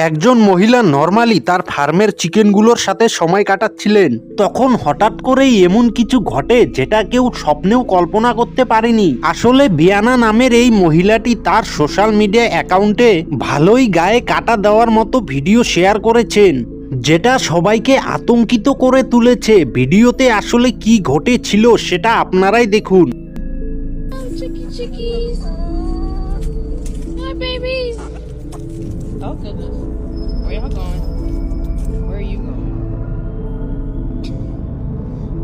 একজন মহিলা নরমালি তার ফার্মের চিকেনগুলোর সাথে সময় কাটাচ্ছিলেন। তখন হঠাৎ করেই এমন কিছু ঘটে যেটা কেউ স্বপ্নেও কল্পনা করতে পারেনি। আসলে বিয়ানা নামের এই মহিলাটি তার সোশ্যাল মিডিয়া অ্যাকাউন্টে ভালোই গায়ে কাটা দেওয়ার মতো ভিডিও শেয়ার করেছেন, যেটা সবাইকে আতঙ্কিত করে তুলেছে। ভিডিওতে আসলে কি ঘটেছিল সেটা আপনারাই দেখুন। Chicky chickies. Hi, babies. Oh, goodness. Where y'all going? Where are you going?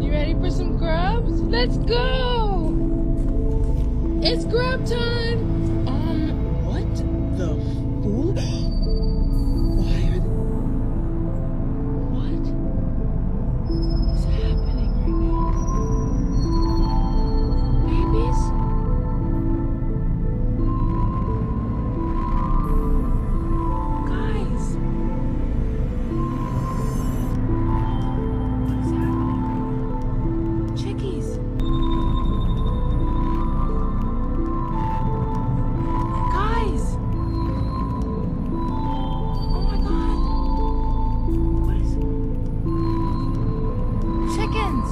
You ready for some grubs? Let's go. It's grub time. What the fool? Why are they... What is happening right now? Babies? Guys. What's happening? Chickies. Guys. Oh my god. What is it? Chickens.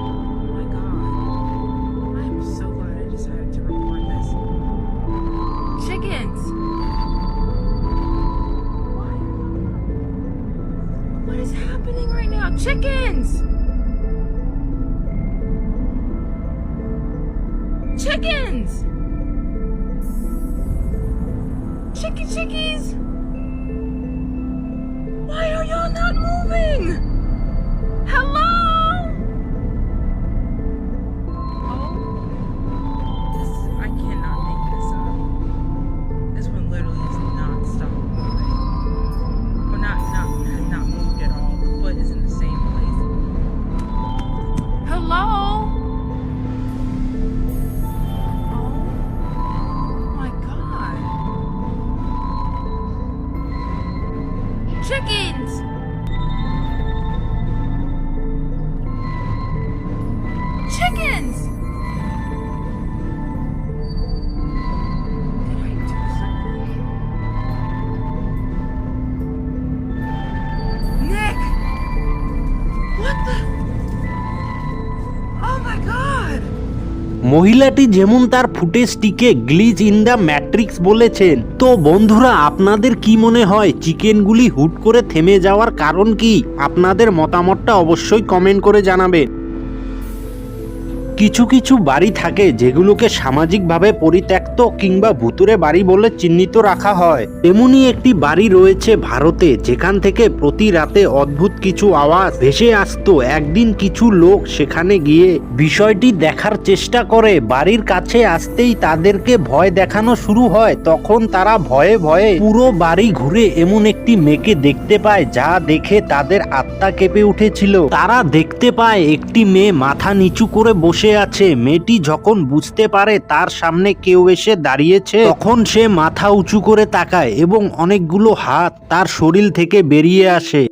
Oh my god. I'm so glad I decided to record this. Chickens. What? What is happening right now? Chickens. Chickens. Chickies. Why are y'all not moving? Hello? I cannot make this up. This one literally has not stopped moving. Well, has not moved at all. The foot is in the same place. Hello? Oh my god. Chickens! Chickens! Did I do something? Nick! What the? Oh my god! মহিলাটি যেমন তার ফুটেজটিকে glitch in the matrix বলেছেন। তো বন্ধুরা, আপনাদের কি মনে হয় চিকেনগুলি হুট করে থেমে যাওয়ার কারণ কি? আপনাদের মতামতটা অবশ্যই কমেন্ট করে জানাবেন। কিছু কিছু বাড়ি থাকে যেগুলোকে সামাজিকভাবে পরিত্যক্ত কিংবা ভুতুরে বাড়ি বলে চিহ্নিত রাখা হয়। তেমনি একটি বাড়ি রয়েছে ভারতে, যেখান থেকে প্রতি রাতে অদ্ভুত কিছু আওয়াজ ভেসে আসতো। একদিন কিছু লোক সেখানে গিয়ে বিষয়টি দেখার চেষ্টা করে। বাড়ির কাছে আসতেই তাদেরকে ভয় দেখানো শুরু হয়। তখন তারা ভয়ে ভয়ে পুরো বাড়ি ঘুরে এমন একটি মেয়েকে দেখতে পায়, যা দেখে তাদের আত্মা কেঁপে উঠেছিল। তারা দেখতে পায় একটি মেয়ে মাথা নিচু করে বসে আছে। মেয়েটি যখন বুঝতে পারে তার সামনে কেউ এসে দাঁড়িয়েছে, তখন সে মাথা উঁচু করে তাকায় এবং অনেকগুলো হাত তার শরীর থেকে বেরিয়ে আসে।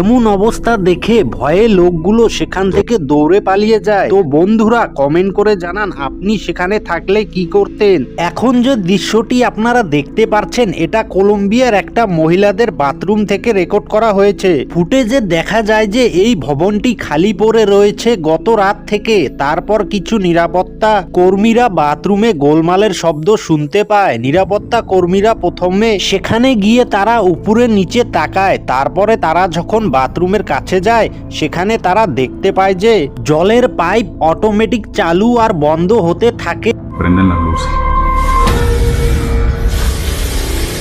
এমন অবস্থা দেখে ভয়ে লোকগুলো সেখান থেকে দৌড়ে পালিয়ে যায়। তো বন্ধুরা, কমেন্ট করে জানান আপনি সেখানে থাকলে কি করতেন। এখন যে দৃশ্যটি আপনারা দেখতে পাচ্ছেন, এটা কলম্বিয়ার একটা মহিলাদের বাথরুম থেকে রেকর্ড করা হয়েছে। ফুটেজে দেখা যায় যে এই ভবনটি খালি পড়ে রয়েছে গত রাত থেকে। তারপর কিছু নিরাপত্তা কর্মীরা বাথরুমে গোলমালের শব্দ শুনতে পায়। নিরাপত্তা কর্মীরা প্রথমে সেখানে গিয়ে তারা উপরে নিচে তাকায়। তারপরে তারা যখন বাথরুমের কাছে যায়, সেখানে তারা দেখতে পায় যে জলের পাইপ অটোমেটিক চালু আর বন্ধ হতে থাকে। Prenden las luces.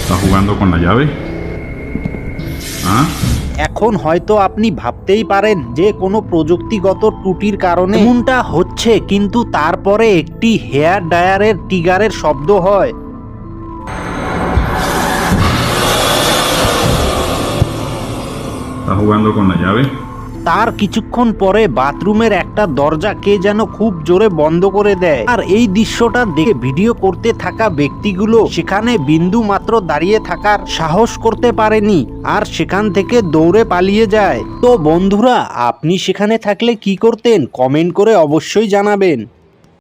¿Está jugando con la llave? ¿Ah? এখন হয়তো আপনি ভাবতেই পারেন যে কোনো প্রযুক্তিগত ত্রুটির কারণে এমনটা হচ্ছে, কিন্তু তারপরে একটি হেয়ার ড্রায়ারের ট্রিগারের শব্দ হয়। ¿Está jugando con la llave? তার কিছুক্ষণ পরে বাথরুমের একটা দরজা কে যেন খুব জোরে বন্ধ করে দেয়। আর এই দৃশ্যটা দেখে ভিডিও করতে থাকা ব্যক্তিগুলো সেখানে বিন্দু মাত্র দাঁড়িয়ে থাকার সাহস করতে পারেনি আর সেখান থেকে দৌড়ে পালিয়ে যায়। তো বন্ধুরা, আপনি সেখানে থাকলে কি করতেন? কমেন্ট করে অবশ্যই জানাবেন।